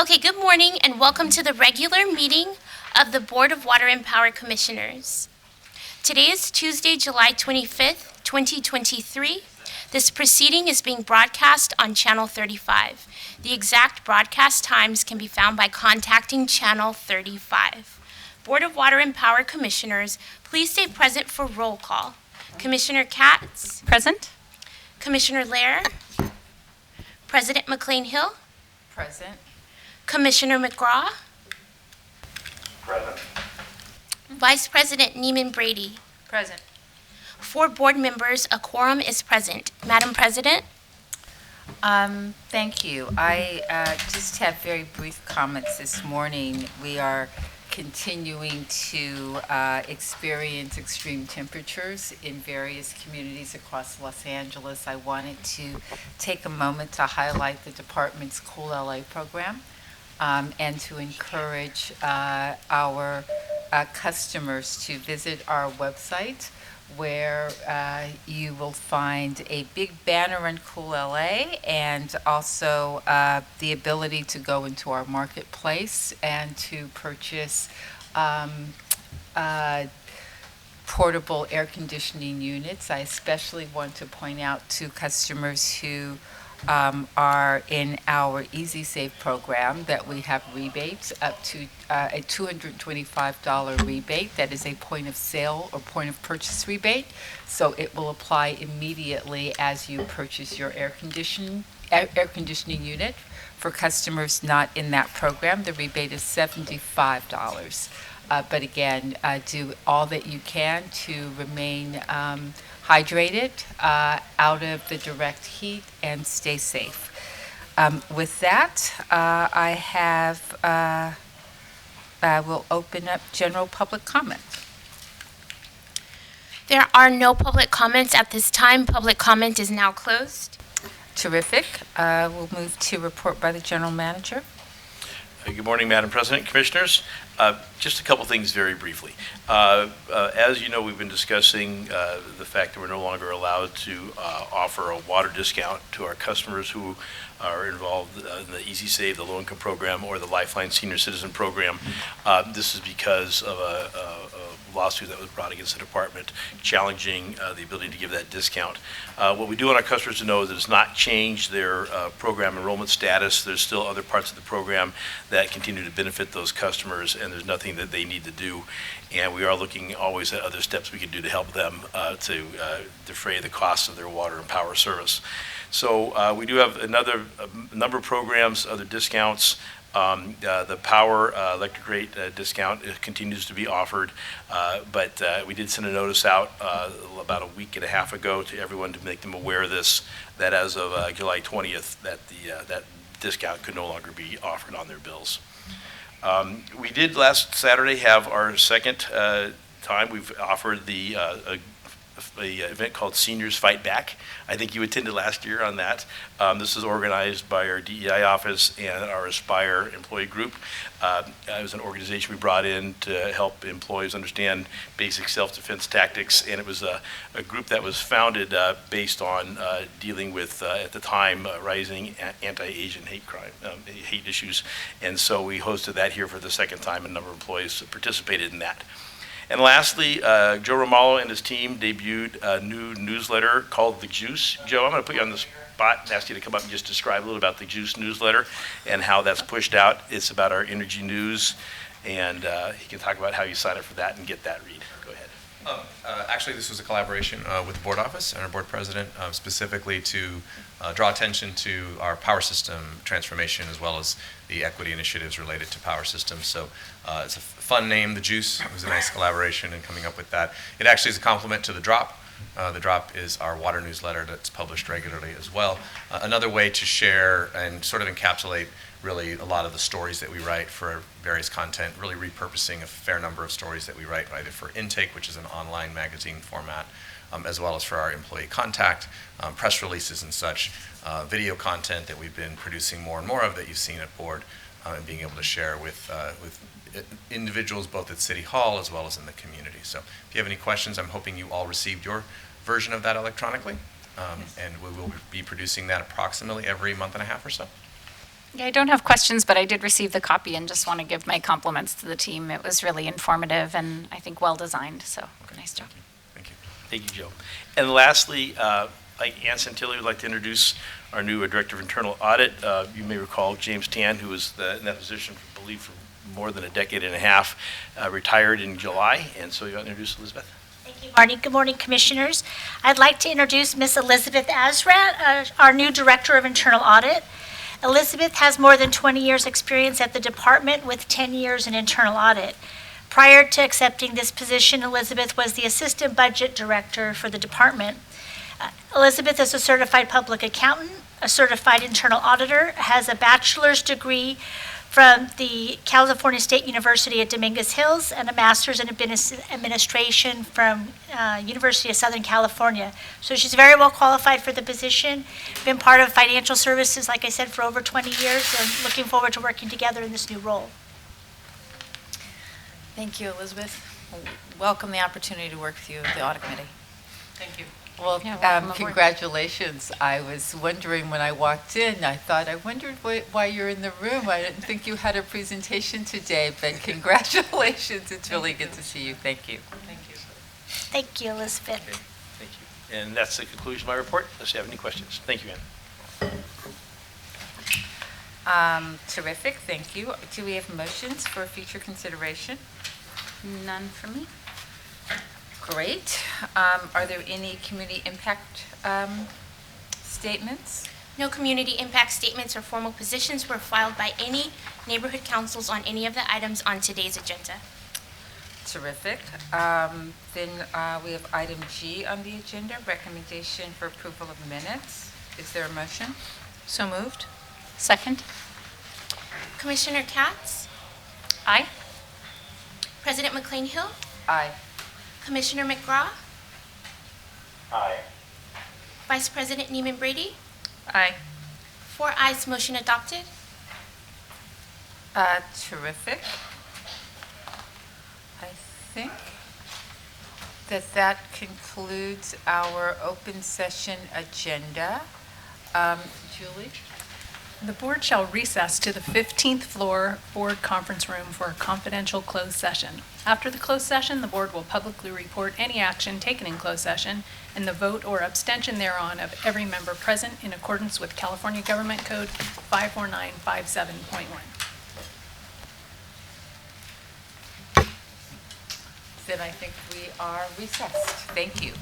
Okay, good morning and welcome to the regular meeting of the Board of Water and Power Commissioners. Today is Tuesday, July 25th, 2023. This proceeding is being broadcast on Channel 35. The exact broadcast times can be found by contacting Channel 35. Board of Water and Power Commissioners, please stay present for roll call. Commissioner KATZ. Present. Commissioner LEHRER. President McCLAIN-HILL. Present. Commissioner McGRAW. Present. Vice President NEEMAN BRADY. Present. 4 board members, a quorum is present. Madam President? Thank you. I just have very brief comments this morning. We are continuing to experience extreme temperatures in various communities across Los Angeles. I wanted to take a moment to highlight the department's Cool LA program and to encourage our customers to visit our website, where you will find a big banner on Cool LA and also the ability to go into our marketplace and to purchase portable air conditioning units. I especially want to point out to customers who are in our Easy Save program that we have rebates up to a $225 rebate. That is a point of sale or point of purchase rebate. So it will apply immediately as you purchase your air conditioning unit. For customers not in that program, the rebate is $75. But again, do all that you can to remain hydrated, out of the direct heat, and stay safe. With that, I will open up general public comment. There are no public comments at this time. Public comment is now closed. Terrific. We'll move to report by the general manager. Good morning, Madam President, Commissioners. Just a couple things very briefly. As you know, we've been discussing the fact that we're no longer allowed to offer a water discount to our customers who are involved in the Easy Save, the low-income program, or the Lifeline Senior Citizen program. This is because of a lawsuit that was brought against the department challenging the ability to give that discount. What we do want our customers to know is that it's not changed their program enrollment status. There's still other parts of the program that continue to benefit those customers, and there's nothing that they need to do. And we are looking always at other steps we can do to help them to defray the costs of their water and power service. So we do have a number of programs, other discounts. The power electric rate discount continues to be offered, but we did send a notice out about a week and a half ago to everyone to make them aware of this, that as of July 20th, that that discount could no longer be offered on their bills. We did last Saturday have our second time. We've offered the event called Seniors Fight Back. I think you attended last year on that. This is organized by our DEI office and our Aspire employee group. It was an organization we brought in to help employees understand basic self-defense tactics, and it was a group that was founded based on dealing with, at the time, rising anti-Asian hate issues. And so we hosted that here for the second time, and a number of employees participated in that. And lastly, Joe Romalo and his team debuted a new newsletter called The Juice. Joe, I'm going to put you on the spot and ask you to come up and just describe a little about The Juice newsletter and how that's pushed out. It's about our energy news, and he can talk about how you sign up for that and get that read. Go ahead. Actually, this was a collaboration with the board office and our board president, specifically to draw attention to our power system transformation as well as the equity initiatives related to power systems. So it's a fun name, The Juice. It was a nice collaboration in coming up with that. It actually is a complement to The Drop. The Drop is our water newsletter that's published regularly as well. Another way to share and sort of encapsulate really a lot of the stories that we write for various content, really repurposing a fair number of stories that we write either for Intake, which is an online magazine format, as well as for our employee contact, press releases and such, video content that we've been producing more and more of that you've seen at board, and being able to share with individuals both at City Hall as well as in the community. So if you have any questions, I'm hoping you all received your version of that electronically, and we will be producing that approximately every month and a half or so. Yeah, I don't have questions, but I did receive the copy and just want to give my compliments to the team. It was really informative and I think well-designed, so nice job. Thank you. Thank you, Joe. And lastly, Ann Santilli would like to introduce our new Director of Internal Audit. You may recall James Tan, who was in that position, I believe, for more than a decade and a half, retired in July. And so you want to introduce Elizabeth? Thank you, Marty. Good morning, Commissioners. I'd like to introduce Ms. Elizabeth Azrat, our new Director of Internal Audit. Elizabeth has more than 20 years' experience at the department with 10 years in internal audit. Prior to accepting this position, Elizabeth was the Assistant Budget Director for the department. Elizabeth is a certified public accountant, a certified internal auditor, has a bachelor's degree from the California State University at Dominguez Hills, and a master's in administration from University of Southern California. So she's very well qualified for the position, been part of financial services, like I said, for over 20 years, and looking forward to working together in this new role. Thank you, Elizabeth. Welcome the opportunity to work with you at the Audit Committee. Thank you. Well, Yeah, welcome aboard. congratulations. I was wondering when I walked in, I wondered why you're in the room. I didn't think you had a presentation today, but congratulations. It's really good to see you. Thank you. Thank you. Thank you, Elizabeth. Okay, thank you. And that's the conclusion of my report, unless you have any questions. Thank you, Ann. Terrific, thank you. Do we have motions for future consideration? None for me. Great. Are there any community impact statements? No community impact statements or formal positions were filed by any neighborhood councils on any of the items on today's agenda. Terrific. Then we have item G on the agenda, recommendation for approval of minutes. Is there a motion? So moved. Second? Commissioner KATZ, Aye. President McCLAIN-HILL, Aye. Commissioner McGRAW, Aye. Vice President NEEMAN Brady, Aye. 4 ayes, motion adopted. Terrific. I think that concludes our open session agenda. Julie? The board shall recess to the 15th floor board conference room for a confidential closed session. After the closed session, the board will publicly report any action taken in closed session and the vote or abstention thereon of every member present in accordance with California Government Code 54957.1. Then I think we are recessed. Thank you.